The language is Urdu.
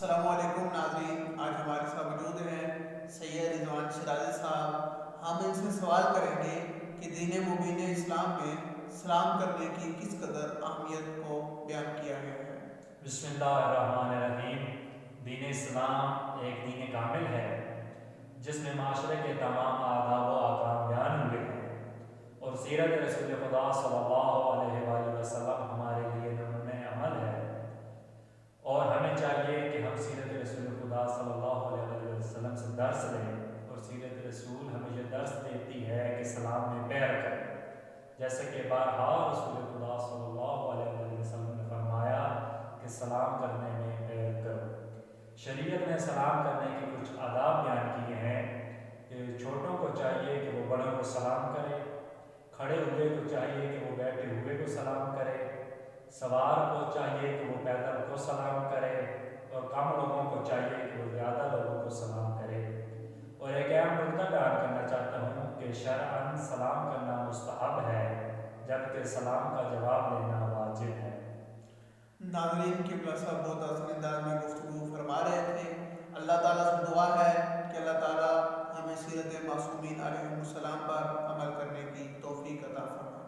السلام علیکم ناظرین، آج ہمارے ساتھ موجود ہیں سید رضوان شرازی صاحب۔ ہم ان سے سوال کریں گے کہ دین مبین اسلام میں سلام کرنے کی کس قدر اہمیت کو بیان کیا گیا ہے۔ بسم اللہ الرحمن الرحیم۔ دین اسلام ایک دین کامل ہے جس میں معاشرے کے تمام آداب و احکام بیان ہوئے ہیں، اور سیرت رسول خدا صلی اللہ علیہ وآلہ وسلم ہمارے لیے نمونۂ عمل ہے، اور ہمیں چاہیے کہ ہم سیرت رسول خدا صلی اللہ علیہ وآلہ وسلم سے درس لیں، اور سیرت رسول ہمیں یہ درس دیتی ہے کہ سلام میں پیر کریں، جیسے کہ بارہا رسول خدا صلی اللہ علیہ وآلہ وسلم نے فرمایا کہ سلام کرنے میں پیر کرو۔ شریعت نے سلام کرنے کے کچھ آداب بیان کیے ہیں کہ چھوٹوں کو چاہیے کہ وہ بڑوں کو سلام کرے، کھڑے ہوئے کو چاہیے کہ وہ بیٹھے ہوئے کو سلام کرے، سوار کو چاہیے کہ وہ پیدل کو سلام کرے، اور کم لوگوں کو چاہیے کہ وہ زیادہ لوگوں کو سلام کرے۔ اور ایک اہم نکتہ بیان کرنا چاہتا ہوں کہ شرعاً سلام کرنا مستحب ہے، جبکہ سلام کا جواب لینا واجب ہے۔ ناظرین، قبلہ صاحب بہت آسان انداز میں گفتگو فرما رہے تھے۔ اللہ تعالیٰ سے دعا ہے کہ اللہ تعالیٰ ہمیں سیرت معصومین علیہ السلام پر عمل کرنے کی توفیق عطا فرمائے۔